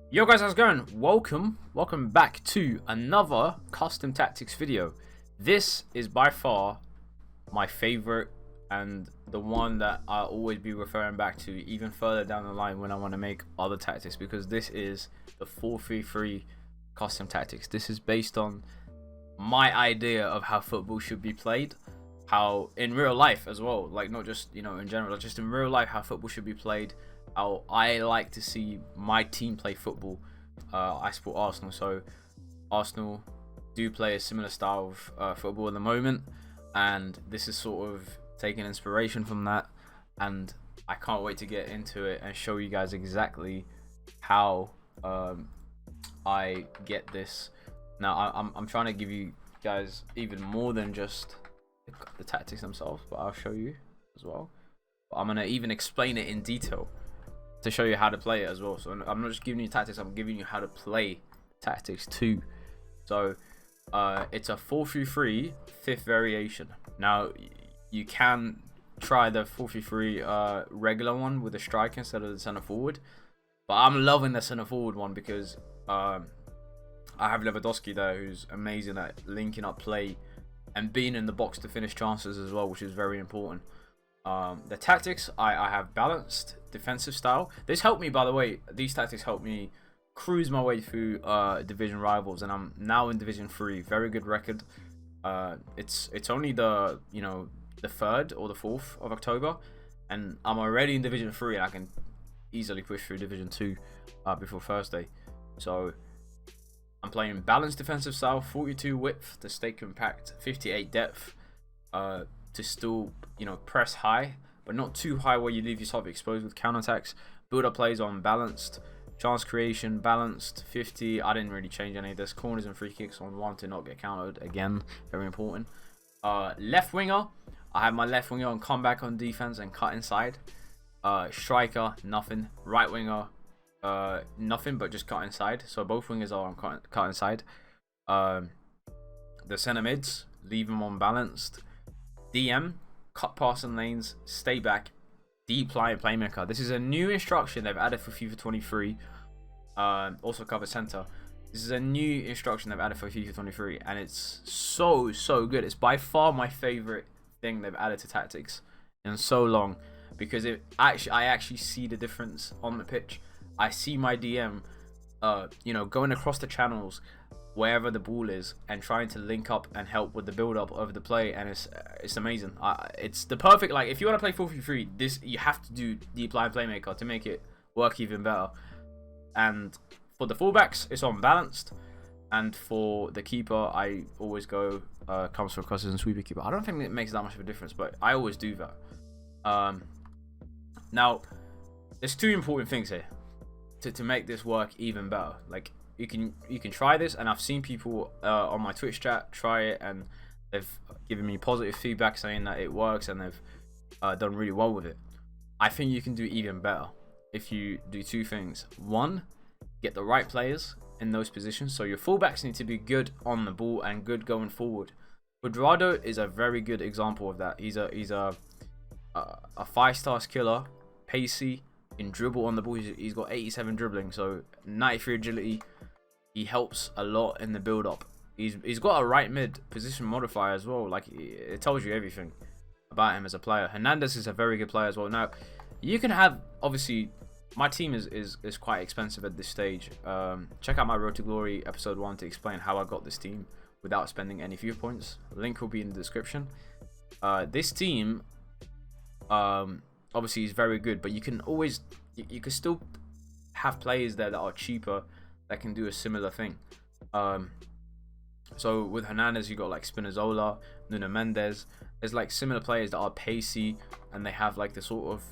Yo guys, how's it going? Welcome back to another custom tactics video. This is by far my favorite and the one that I'll always be referring back to even further down the line when I want to make other tactics, because this is the 4-3-3 custom tactics. This is based on my idea of how football should be played, how in real life as well, like not just in general, like just in real life how football should be played, how I like to see my team play football. I support Arsenal, so Arsenal do play a similar style of football at the moment, and this is sort of taking inspiration from that, and I can't wait to get into it and show you guys exactly how I get this. Now I'm trying to give you guys even more than just the tactics themselves, but I'll show you as well. But I'm gonna even explain it in detail to show you how to play it as well. So I'm not just giving you tactics, I'm giving you how to play tactics too. So it's a 4-3-3 fifth variation. Now you can try the 4-3-3 regular one with a striker instead of the center forward, but I'm loving the center forward one because I have Lewandowski there, who's amazing at linking up play and being in the box to finish chances as well, which is very important. The tactics, I have balanced defensive style. This helped me, by the way. These tactics helped me cruise my way through division rivals, and I'm now in Division 3. Very good record. It's only the the 3rd or the 4th of October, and I'm already in Division 3, and I can easily push through Division 2 before Thursday. So I'm playing balanced defensive style, 42 width to stay compact, 58 depth, to still press high, but not too high where you leave yourself exposed with counterattacks. Build up plays on balanced, chance creation balanced, 50. I didn't really change any of this. Corners and free kicks on 1 to not get countered, again very important. Left winger, I have my left winger on comeback on defense and cut inside. Striker, nothing. Right winger, nothing but just cut inside. So both wingers are on cut inside. The center mids, leave them on balanced. DM, cut passing lanes, stay back, deep line playmaker. This is a new instruction they've added for FIFA 23. Also cover center. This is a new instruction they've added for FIFA 23, and it's so good. It's by far my favorite thing they've added to tactics in so long, because I actually see the difference on the pitch. I see my DM going across the channels wherever the ball is and trying to link up and help with the build up of the play, and it's amazing. It's the perfect, like, if you want to play 4-3-3, this you have to do deep line playmaker to make it work even better. And for the fullbacks, it's on balanced, and for the keeper, I always go comes for crosses and sweeper keeper. I don't think it makes that much of a difference, but I always do that. Now there's two important things here to make this work even better. Like, you can try this, and I've seen people on my Twitch chat try it, and they've given me positive feedback saying that it works, and they've done really well with it. I think you can do even better if you do two things. One, get the right players in those positions. So your fullbacks need to be good on the ball and good going forward. Quadrado is a very good example of that. He's a 5-star killer, pacey, in dribble on the ball. He's got 87 dribbling, so 93 agility. He helps a lot in the build up. He's got a right mid position modifier as well. Like, it tells you everything about him as a player. Hernandez is a very good player as well. Now you can have, obviously my team is quite expensive at this stage. Check out my Road to Glory episode 1 to explain how I got this team without spending any viewpoints. Link will be in the description. This team obviously is very good, but you can always you can still have players there that are cheaper that can do a similar thing. So with Hernandez, you got like Spinazzola, Nuno Mendes. There's like similar players that are pacey, and they have like the sort of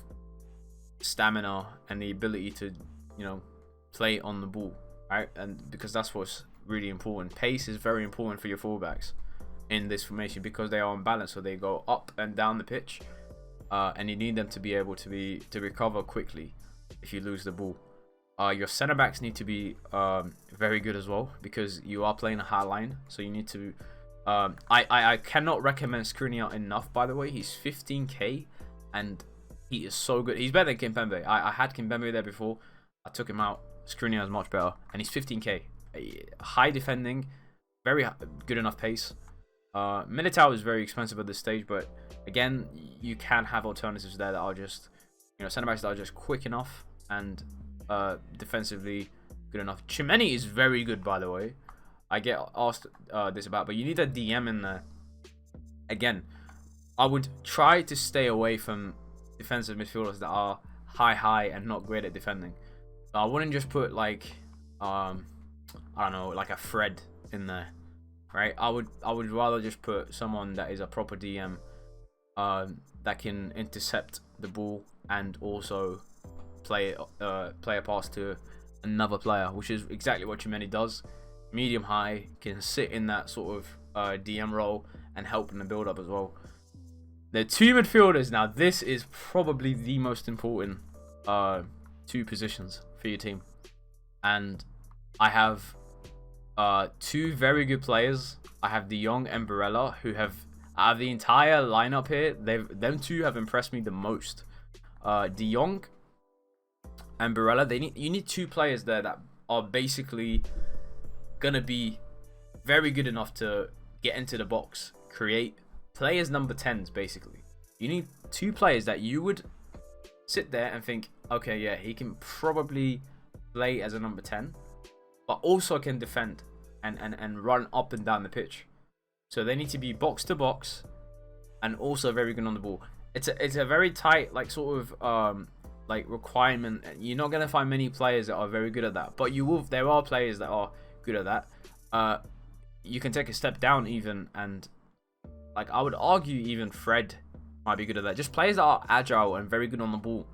stamina and the ability to play on the ball, right? And because that's what's really important. Pace is very important for your fullbacks in this formation, because they are unbalanced, so they go up and down the pitch, and you need them to be able to recover quickly if you lose the ball. Your center backs need to be very good as well, because you are playing a high line, so you need to I cannot recommend Skriniar enough, by the way. He's 15k and he is so good. He's better than Kimpembe. I had Kimpembe there before. I took him out Skriniar is much better, and he's 15k. High defending, very good enough pace. Militao is very expensive at this stage, but again, you can have alternatives there that are just, centre backs that are just quick enough and defensively good enough. Chimeni is very good, by the way. I get asked this about, but you need a DM in there. Again, I would try to stay away from defensive midfielders that are high and not great at defending. So I wouldn't just put like I don't know, like a Fred in there, right? I would rather just put someone that is a proper DM that can intercept the ball and also play a pass to another player, which is exactly what Chimeni does. Medium high, can sit in that sort of DM role and help in the build up as well. The two midfielders, now this is probably the most important two positions for your team, and I have two very good players. I have De Jong and Barella, who have, out of the entire lineup here, them two have impressed me the most. De Jong and Barella, you need two players there that are basically gonna be very good enough to get into the box, create players number 10s. Basically, you need two players that you would sit there and think, okay, yeah, he can probably play as a number 10, but also can defend and run up and down the pitch. So they need to be box to box and also very good on the ball. It's a very tight, like, sort of like requirement. You're not gonna find many players that are very good at that, but there are players that are good at that. You can take a step down even, and like I would argue even Fred might be good at that. Just players that are agile and very good on the ball,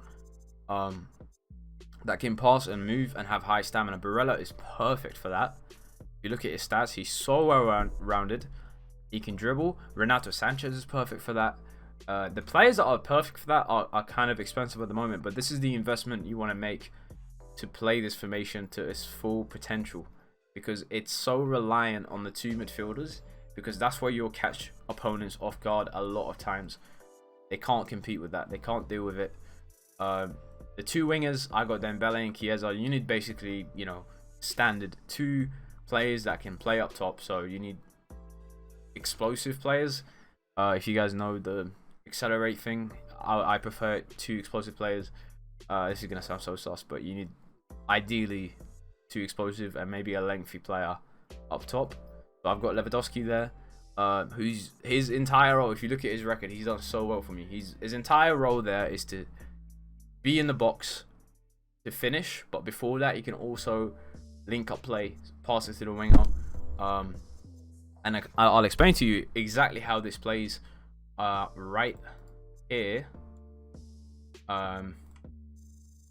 that can pass and move and have high stamina. Barella is perfect for that. If you look at his stats, he's so well rounded. He can dribble. Renato Sanchez is perfect for that. The players that are perfect for that are kind of expensive at the moment, but this is the investment you want to make to play this formation to its full potential, because it's so reliant on the two midfielders, because that's where you'll catch opponents off guard a lot of times. They can't compete with that. They can't deal with it. The two wingers, I got Dembele and Chiesa. You need basically, standard two players that can play up top. So you need explosive players. If you guys know the accelerate thing, I prefer two explosive players. This is gonna sound so sus, but you need ideally two explosive and maybe a lengthy player up top. So I've got Lewandowski there, who's his entire role. If you look at his record, he's done so well for me. His entire role there is to be in the box to finish, but before that, he can also link up play, pass it to the winger. And I'll explain to you exactly how this plays right here.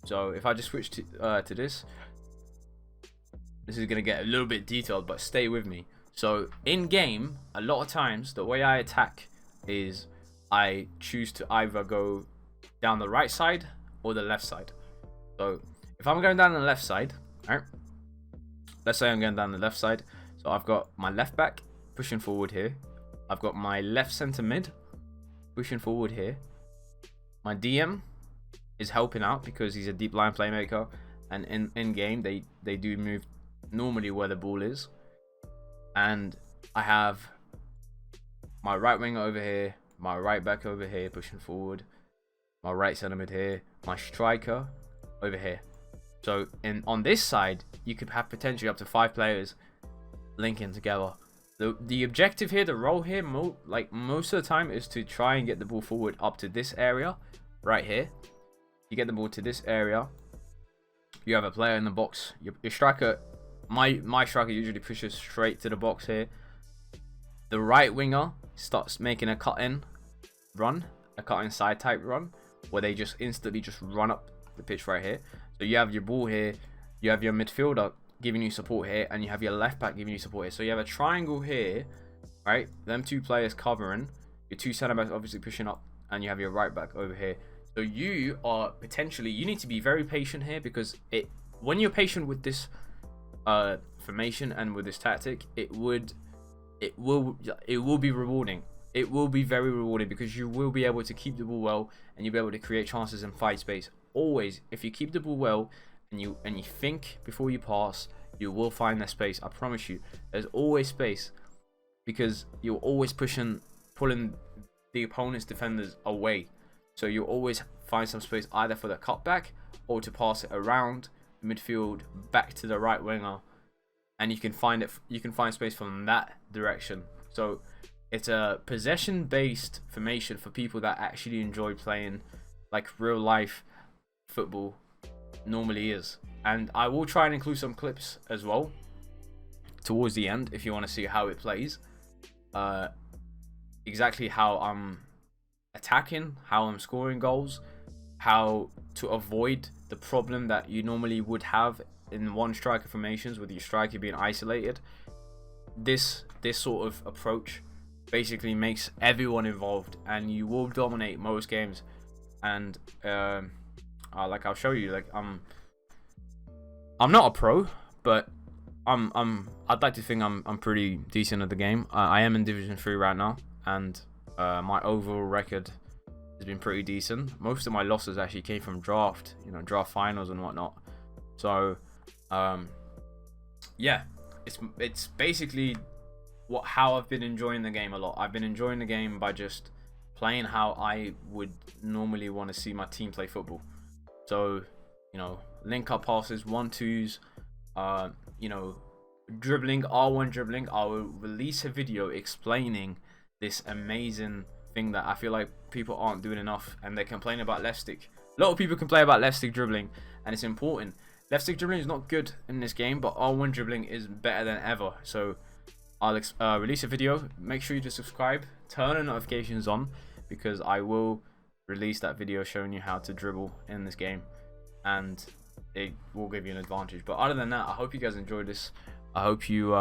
So if I just switch to this is going to get a little bit detailed, but stay with me. So in game, a lot of times the way I attack is I choose to either go down the right side or the left side. So if I'm going down the left side, alright, let's say I'm going down the left side, so I've got my left back pushing forward here, I've got my left center mid pushing forward here, my DM is helping out because he's a deep line playmaker, and in game they do move normally where the ball is, and I have my right winger over here, my right back over here pushing forward, my right center mid here, my striker over here. So on this side, you could have potentially up to 5 players linking together. The objective here, the role here, most of the time, is to try and get the ball forward up to this area right here. You get the ball to this area, you have a player in the box. Your striker, my striker usually pushes straight to the box here. The right winger starts making a cut-in run, a cut-inside type run, where they just instantly just run up the pitch right here. So you have your ball here, you have your midfielder giving you support here, and you have your left back giving you support here. So you have a triangle here, right? Them two players covering, your two centre backs obviously pushing up, and you have your right back over here. So you need to be very patient here, because when you're patient with this formation and with this tactic, it will be rewarding. It will be very rewarding, because you will be able to keep the ball well, and you'll be able to create chances and fight space. Always, if you keep the ball well and you think before you pass, you will find that space. I promise you, there's always space, because you're always pulling the opponent's defenders away. So you'll always find some space either for the cutback or to pass it around midfield back to the right winger, and you can find space from that direction. So it's a possession based formation for people that actually enjoy playing like real life football normally is. And I will try and include some clips as well towards the end if you want to see how it plays, exactly how I'm attacking, how I'm scoring goals, how to avoid the problem that you normally would have in one striker formations with your striker being isolated. This sort of approach basically makes everyone involved, and you will dominate most games. And like I'll show you, like I'm not a pro, but I'd like to think I'm pretty decent at the game. I am in Division 3 right now, and my overall record has been pretty decent. Most of my losses actually came from draft finals and whatnot. So yeah, it's basically how I've been enjoying the game a lot. I've been enjoying the game by just playing how I would normally want to see my team play football. So, link up passes, 1-2s, dribbling, R1 dribbling. I will release a video explaining this amazing thing that I feel like people aren't doing enough, and they complain about left stick. A lot of people complain about left stick dribbling, and it's important. Left stick dribbling is not good in this game, but R1 dribbling is better than ever. So I'll release a video. Make sure you just subscribe, turn the notifications on, because I will release that video showing you how to dribble in this game, and it will give you an advantage. But other than that, I hope you guys enjoyed this. I hope you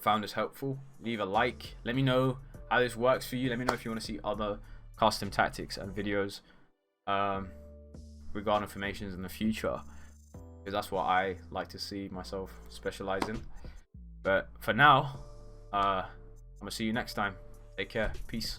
found this helpful. Leave a like. Let me know how this works for you. Let me know if you want to see other custom tactics and videos regarding formations in the future, because that's what I like to see myself specialize in. But for now, I'm gonna see you next time. Take care. Peace.